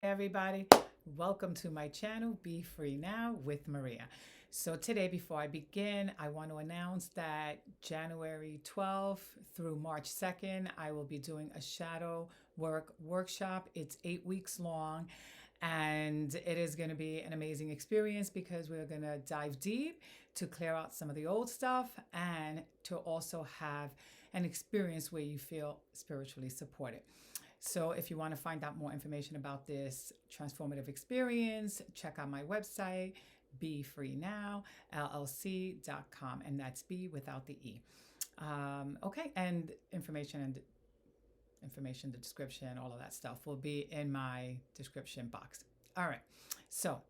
Everybody, welcome to my channel, Be Free Now with Maria. So today, before I begin, I want to announce that January 12th through March 2nd, I will be doing a shadow work workshop. It's 8 weeks long, and it is going to be an amazing experience because we're going to dive deep to clear out some of the old stuff and to also have an experience where you feel spiritually supported. So if you want to find out more information about this transformative experience, check out my website, BeFreeNowLLC.com, and that's B without the E. Okay, and information, the description, all of that stuff will be in my description box. All right, so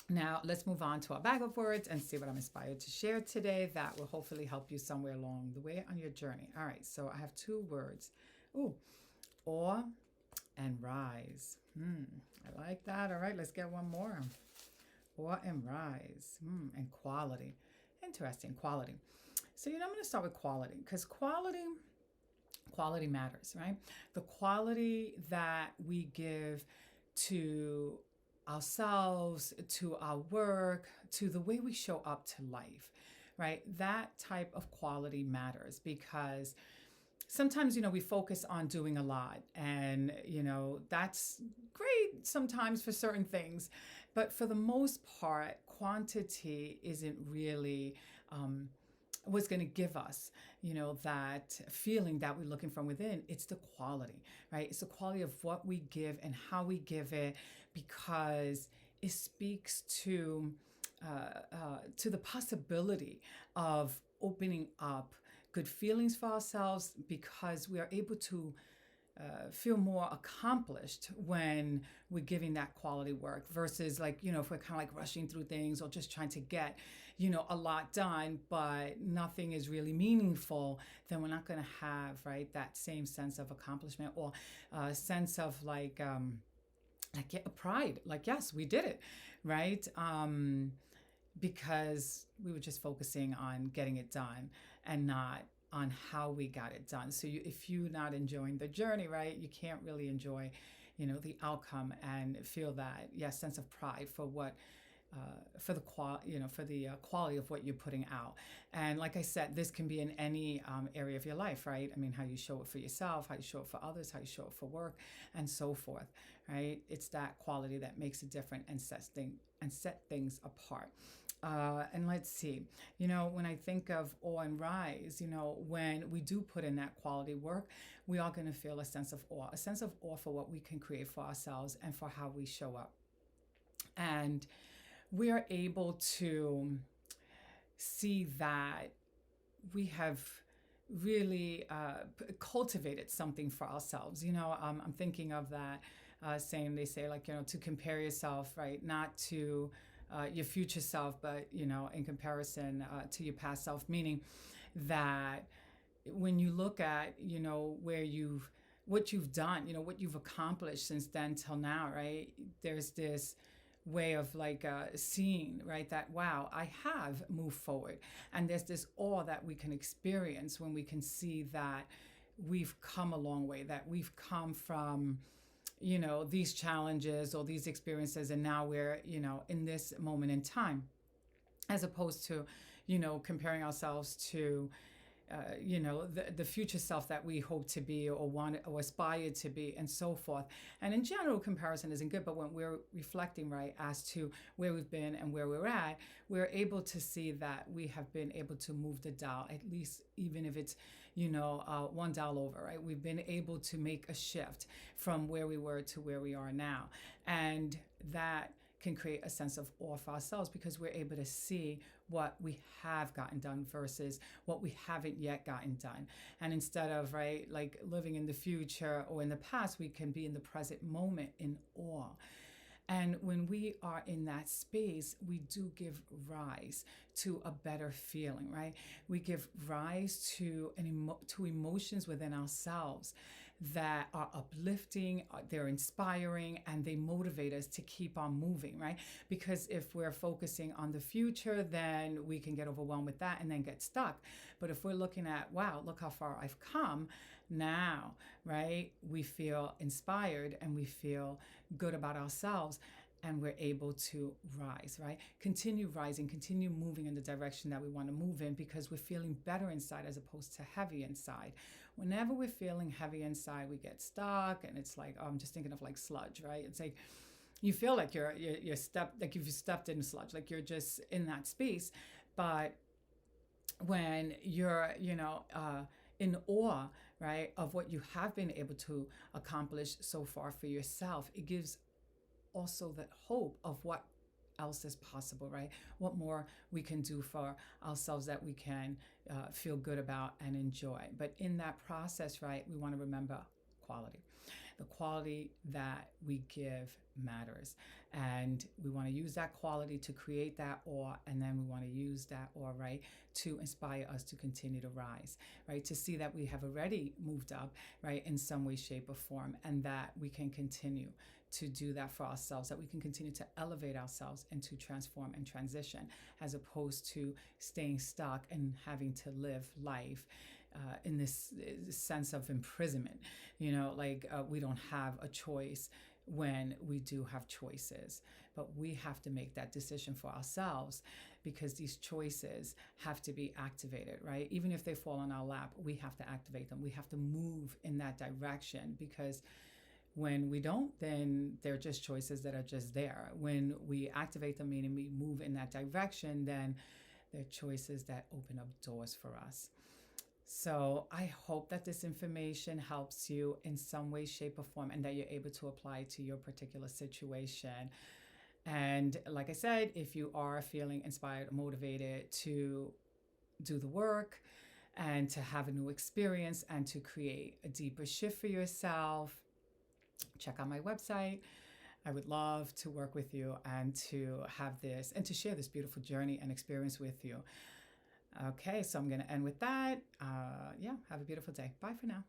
now let's move on to our bag of words and see what I'm inspired to share today that will hopefully help you somewhere along the way on your journey. All right, so I have two words. Ooh, awe and rise. I like that. All right, let's get one more. Awe and rise. And quality. Interesting, quality. So, I'm going to start with quality because quality matters, right? The quality that we give to ourselves, to our work, to the way we show up to life, right? That type of quality matters because sometimes we focus on doing a lot, and that's great sometimes for certain things, but for the most part quantity isn't really what's going to give us that feeling that we're looking from within. It's the quality, right? It's the quality of what we give and how we give it, because it speaks to the possibility of opening up good feelings for ourselves, because we are able to feel more accomplished when we're giving that quality work versus, like, if we're kind of like rushing through things or just trying to get a lot done but nothing is really meaningful. Then we're not going to have, right, that same sense of accomplishment or sense of like pride, like, yes, we did it, right? Because we were just focusing on getting it done and not on how we got it done. So if you're not enjoying the journey, right, you can't really enjoy, the outcome and feel that, sense of pride for what, for the quality of what you're putting out. And like I said, this can be in any area of your life, right? I mean, how you show it for yourself, how you show it for others, how you show it for work, and so forth, right? It's that quality that makes it different and set things apart. And let's see, when I think of awe and rise, when we do put in that quality work, we are going to feel a sense of awe for what we can create for ourselves and for how we show up. And we are able to see that we have really cultivated something for ourselves. I'm thinking of that saying they say, like, to compare yourself, right, not to your future self, but in comparison to your past self, meaning that when you look at what you've done, what you've accomplished since then till now, right, there's this way of like seeing, right, that wow, I have moved forward. And there's this awe that we can experience when we can see that we've come a long way, that we've come from these challenges or these experiences, and now we're in this moment in time, as opposed to comparing ourselves to the future self that we hope to be or want or aspire to be, and so forth. And in general, comparison isn't good, but when we're reflecting, right, as to where we've been and where we're at, we're able to see that we have been able to move the dial, at least even if it's one dial over, right? We've been able to make a shift from where we were to where we are now, and that can create a sense of awe for ourselves because we're able to see what we have gotten done versus what we haven't yet gotten done. And instead of, right, like living in the future or in the past, we can be in the present moment in awe. And when we are in that space, we do give rise to a better feeling, right? We give rise to to emotions within ourselves that are uplifting, they're inspiring, and they motivate us to keep on moving, right? Because if we're focusing on the future, then we can get overwhelmed with that and then get stuck. But if we're looking at, wow, look how far I've come now, right? We feel inspired and we feel good about ourselves, and we're able to rise, right? Continue rising, continue moving in the direction that we want to move in, because we're feeling better inside as opposed to heavy inside. Whenever we're feeling heavy inside, we get stuck, and it's like, oh, I'm just thinking of like sludge, right? It's like you feel like you're stepped, like you've stepped in sludge, like you're just in that space. But when you're, in awe, right, of what you have been able to accomplish so far for yourself, it gives also that hope of what else is possible, right? What more we can do for ourselves that we can feel good about and enjoy. But in that process, right, we want to remember quality. The quality that we give matters. And we want to use that quality to create that awe. And then we want to use that awe, right, to inspire us to continue to rise, right? To see that we have already moved up, right, in some way, shape, or form, and that we can continue to do that for ourselves, that we can continue to elevate ourselves and to transform and transition, as opposed to staying stuck and having to live life in this sense of imprisonment. We don't have a choice when we do have choices, but we have to make that decision for ourselves, because these choices have to be activated, right? Even if they fall on our lap, we have to activate them. We have to move in that direction, because when we don't, then they're just choices that are just there. When we activate them, meaning we move in that direction, then they're choices that open up doors for us. So I hope that this information helps you in some way, shape, or form, and that you're able to apply to your particular situation. And like I said, if you are feeling inspired or motivated to do the work and to have a new experience and to create a deeper shift for yourself, check out my website. I would love to work with you and to have this and to share this beautiful journey and experience with you. Okay, so I'm going to end with that. Have a beautiful day. Bye for now.